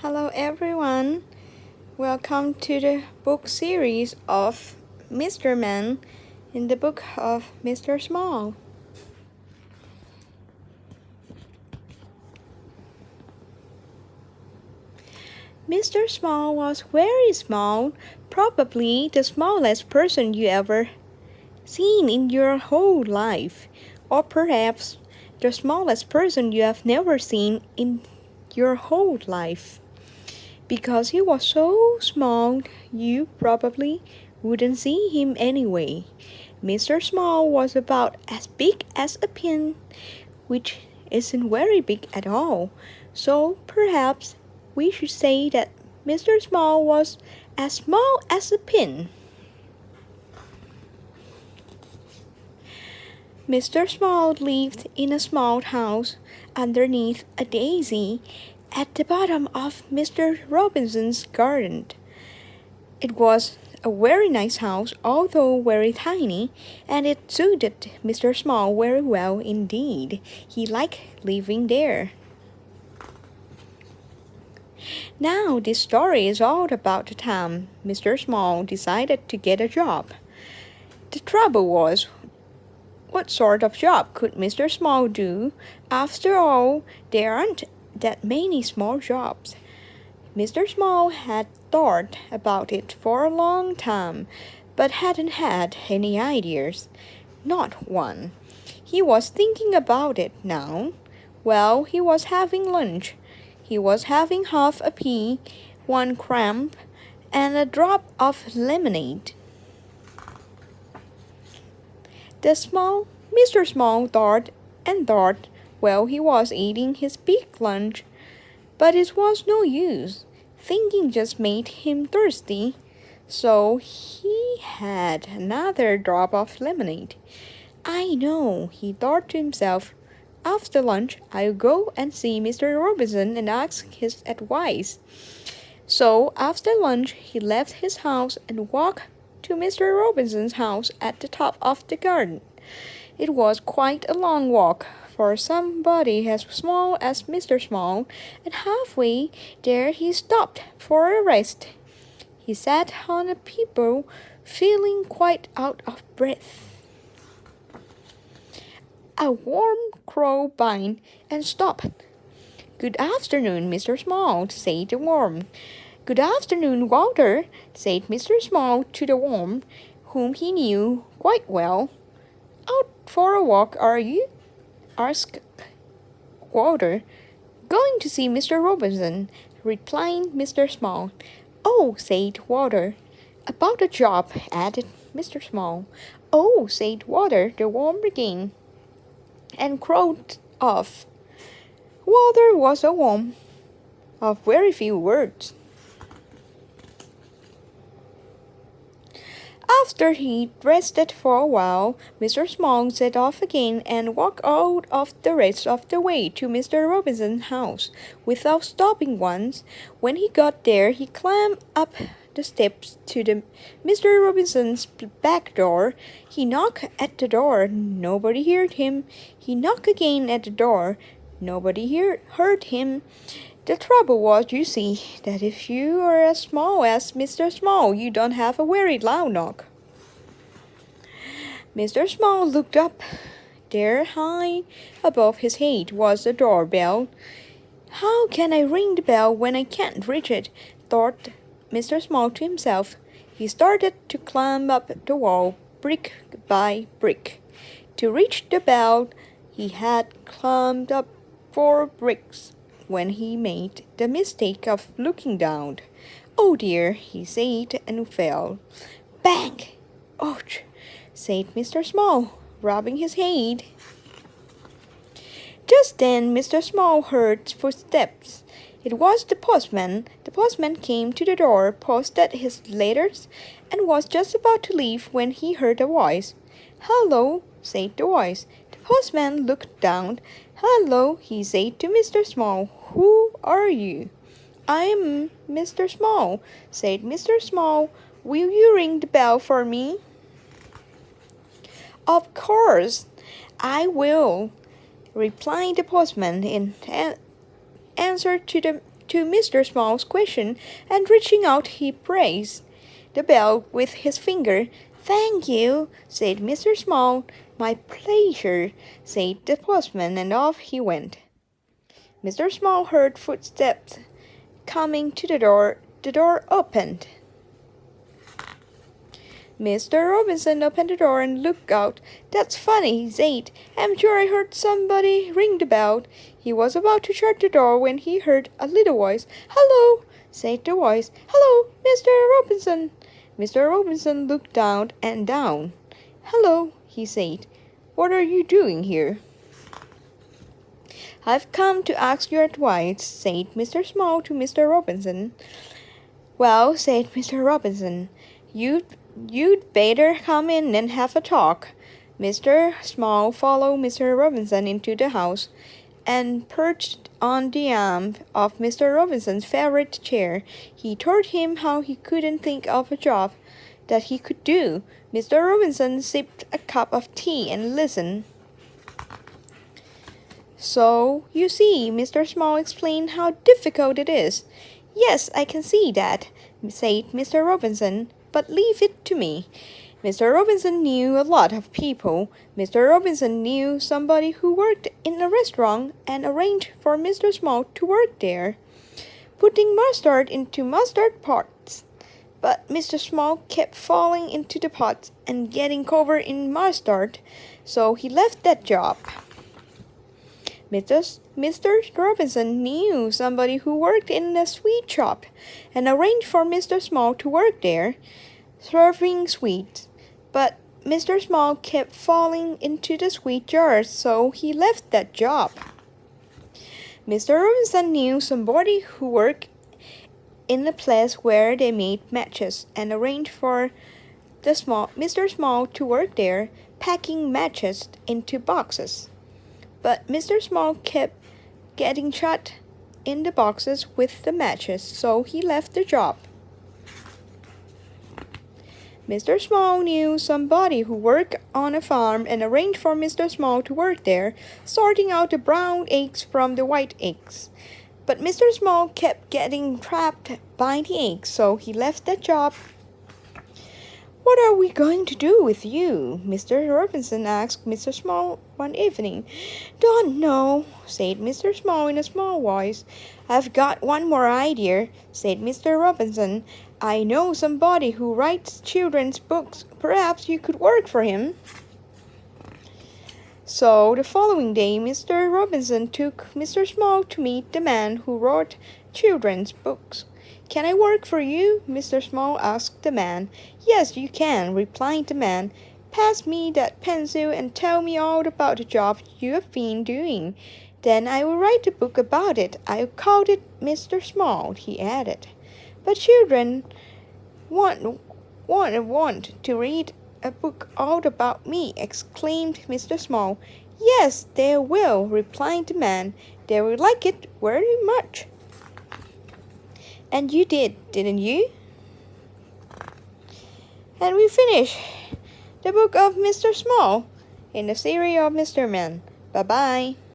Hello everyone. Welcome to the book series of Mr. Man in the book of Mr. Small. Mr. Small was very small, probably the smallest person you ever seen in your whole life, or perhaps the smallest person you have never seen in your whole life. Because he was so small, you probably wouldn't see him anyway. Mr. Small was about as big as a pin, which isn't very big at all. So perhaps we should say that Mr. Small was as small as a pin. Mr. Small lived in a small house underneath a daisy at the bottom of Mr. Robinson's garden. It was a very nice house, although very tiny, and it suited Mr. Small very well indeed. He liked living there. Now, this story is all about the time Mr. Small decided to get a job. The trouble was, what sort of job could Mr. Small do? After all, there aren't that many small jobs. Mr. Small had thought about it for a long time, but hadn't had any ideas. Not one. He was thinking about it now. Well, he was having lunch. He was having half a pea, one crumb, and a drop of lemonade. Mr. Small thought and thought while he was eating his big lunch. But it was no use. Thinking just made him thirsty. So he had another drop of lemonade. I know, he thought to himself. After lunch, I'll go and see Mr. Robinson and ask his advice. So after lunch, he left his house and walked to Mr. Robinson's house at the top of the garden. It was quite a long walk for somebody as small as Mr. Small, and halfway there he stopped for a rest. He sat on a peepul, feeling quite out of breath. A worm crawled by and stopped. "Good afternoon, Mr. Small," said the worm. "Good afternoon, Walter," said Mr. Small to the worm, whom he knew quite well. "Out for a walk, are you?" asked Walter. "Going to see Mr. Robinson," replied Mr. Small. "Oh," said Walter. "About a job," added Mr. Small. "Oh," said Walter the worm again, and crawled off. Walter was a worm of very few words. After he'd rested for a while, Mr. Small set off again and walked out of the rest of the way to Mr. Robinson's house, without stopping once. When he got there, he climbed up the steps to Mr. Robinson's back door. He knocked at the door. Nobody heard him. He knocked again at the door. Nobody heard him. The trouble was, you see, that if you are as small as Mr. Small, you don't have a very loud knock. Mr. Small looked up. There, high above his head, was the doorbell. "How can I ring the bell when I can't reach it?" thought Mr. Small to himself. He started to climb up the wall, brick by brick. To reach the bell, he had climbed up 4 bricks when he made the mistake of looking down. "Oh dear," he said, and fell. Bang! "Ouch!" said Mr. Small, rubbing his head. Just then Mr. Small heard footsteps. It was the postman. The postman came to the door, posted his letters, and was just about to leave when he heard a voice. "Hello," said the voice. The postman looked down. "Hello," he said to Mr. Small. "Who are you?" "I'm Mr. Small," said Mr. Small. "Will you ring the bell for me?" "Of course I will," replied the postman in answer to the to Mr. Small's question, and reaching out he praised the bell with his finger. "Thank you," said Mr. Small. "My pleasure," said the postman, and off he went. Mr. Small heard footsteps coming to the door. The door opened. Mr. Robinson opened the door and looked out. "That's funny," he said. "I'm sure I heard somebody ring the bell." He was about to shut the door when he heard a little voice. "Hello," said the voice. "Hello, Mr. Robinson." Mr. Robinson looked down and down. "Hello," he said. "What are you doing here?" "I've come to ask your advice," said Mr. Small to Mr. Robinson. "Well," said Mr. Robinson, You'd better come in and have a talk." Mr. Small followed Mr. Robinson into the house, and perched on the arm of Mr. Robinson's favorite chair, he told him how he couldn't think of a job that he could do. Mr. Robinson sipped a cup of tea and listened. "So, you see," Mr. Small explained how difficult it is. "Yes, I can see that," said Mr. Robinson. "But leave it to me." Mr. Robinson knew a lot of people. Mr. Robinson knew somebody who worked in a restaurant and arranged for Mr. Small to work there, putting mustard into mustard pots. But Mr. Small kept falling into the pots and getting covered in mustard, so he left that job. Mr. Robinson knew somebody who worked in a sweet shop and arranged for Mr. Small to work there, serving sweets. But Mr. Small kept falling into the sweet jars, so he left that job. Mr. Robinson knew somebody who worked in a place where they made matches and arranged for Mr. Small to work there, packing matches into boxes. But Mr. Small kept getting shut in the boxes with the matches, so he left the job. Mr. Small knew somebody who worked on a farm and arranged for Mr. Small to work there, sorting out the brown eggs from the white eggs. But Mr. Small kept getting trapped by the eggs, so he left that job. "What are we going to do with you?" Mr. Robinson asked Mr. Small one evening. "Don't know," said Mr. Small in a small voice. "I've got one more idea," said Mr. Robinson. "I know somebody who writes children's books. Perhaps you could work for him." So the following day, Mr. Robinson took Mr. Small to meet the man who wrote children's books. "Can I work for you?" Mr. Small asked the man. "Yes, you can," replied the man. "Pass me that pencil and tell me all about the job you have been doing. Then I will write a book about it. I'll call it Mr. Small," he added. "But children want to read a book all about me," exclaimed Mr. Small. "Yes, they will," replied the man. "They will like it very much." And you did, didn't you? And we finish the book of Mr. Small in the series of Mr. Man. Bye-bye.